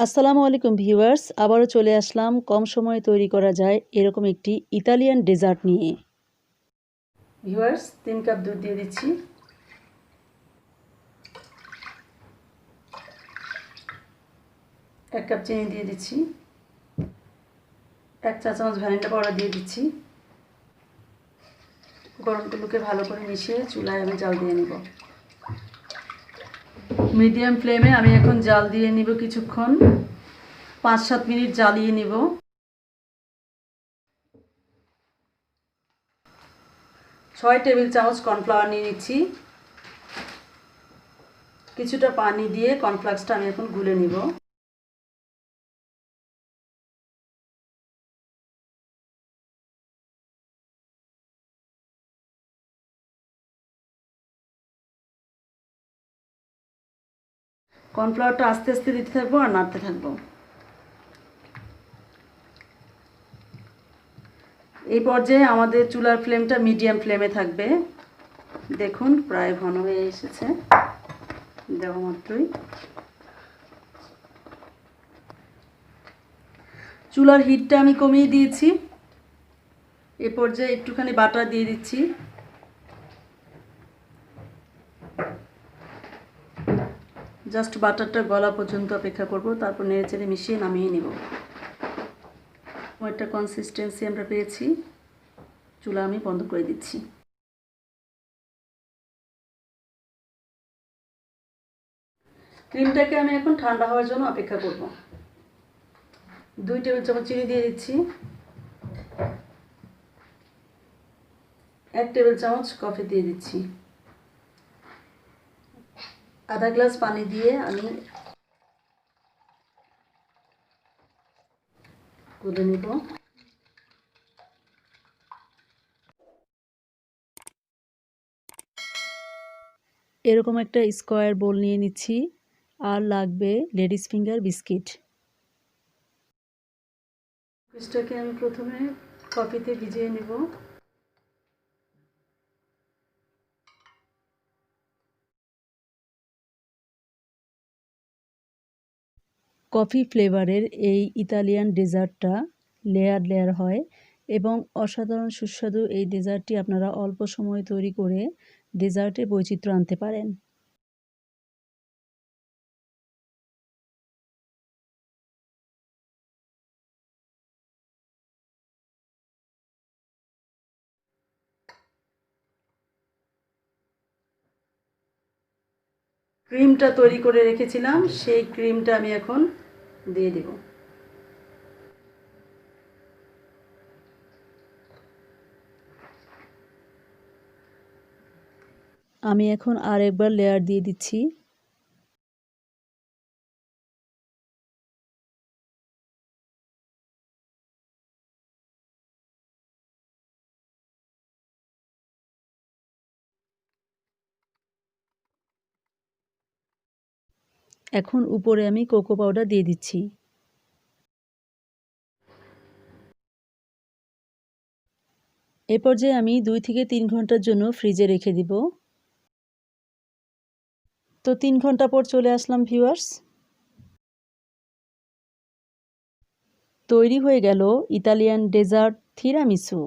আসসালামু আলাইকুম ভিউয়ার্স, আবারও চলে আসলাম কম সময়ে তৈরি করা যায় এরকম একটি ইতালিয়ান ডেজার্ট নিয়ে। ভিউয়ার্স, 3 কাপ দুধ দিয়ে দিচ্ছি। এক কাপ চিনি দিয়ে দিচ্ছি। 1 চা চামচ ভ্যানিলা পাউডার দিয়ে দিচ্ছি। উপকরণগুলোকে ভালো করে মিশিয়ে চুলায় আমি জাল দিয়ে নিব। মিডিয়াম ফ্লেমে আমি এখন জাল দিয়ে নিব কিছুক্ষণ, 5-7 মিনিট জ্বালিয়ে নিব। 6 টেবিল চামচ কর্নফ্লাওয়ার নিয়ে নিচ্ছি। কিছুটা পানি দিয়ে কর্নফ্লেক্সটা আমি এখন গুলে নিব। কর্নফ্লাওয়ারটা আস্তে আস্তে দিতে থাকবো আর নাড়তে থাকবো। এই পর্যায়ে আমাদের চুলার ফ্লেমটা মিডিয়াম ফ্লেমে থাকবে। দেখুন প্রায় ঘন হয়ে এসেছে দেওয়া মাত্রই। চুলার হিটটা আমি কমিয়ে দিয়েছি। এই পর্যায়ে একটুখানি বাটার দিয়ে দিচ্ছি। জাস্ট বাটারটা গলা পর্যন্ত অপেক্ষা করব, তারপর নেড়েচেড়ে মিশিয়ে নামিয়ে নিব। একটা কনসিস্টেন্সি আমরা পেয়েছি। চুলা আমি বন্ধ করে দিচ্ছি। ক্রিমটাকে আমি এখন ঠান্ডা হওয়ার জন্য অপেক্ষা করব। 2 টেবিল চামচ চিনি দিয়ে দিচ্ছি। 1 টেবিল চামচ কফি দিয়ে দিচ্ছি। আধা গ্লাস পানি দিয়ে আমি গুলে নিব। এরকম একটা স্কোয়ার বোল নিয়ে নিচ্ছি। আর লাগবে লেডিস ফিঙ্গার বিস্কিট। কুকিজটাকে আমি প্রথমে কফিতে ভিজিয়ে নেব। কফি ফ্লেভারের এই ইতালিয়ান ডেজার্টটা লেয়ার লেয়ার হয় এবং অসাধারণ সুস্বাদু এই ডেজার্টটি আপনারা অল্প সময়ে তৈরি করে ডেজার্টে বৈচিত্র্য আনতে পারেন। ক্রিমটা তৈরি করে রেখেছিলাম, সেই ক্রিমটা আমি এখন দিয়ে দেব। আমি এখন আরেকবার লেয়ার দিয়ে দিচ্ছি। এখন উপরে আমি কোকো পাউডার দিয়ে দিচ্ছি। এ পর্যায়ে আমি 2 থেকে 3 ঘন্টার জন্য ফ্রিজে রেখে দিব। তো 3 ঘন্টা পর চলে আসলাম ভিউয়ার্স। তৈরি হয়ে গেল ইতালিয়ান ডেজার্ট থিরামিসু।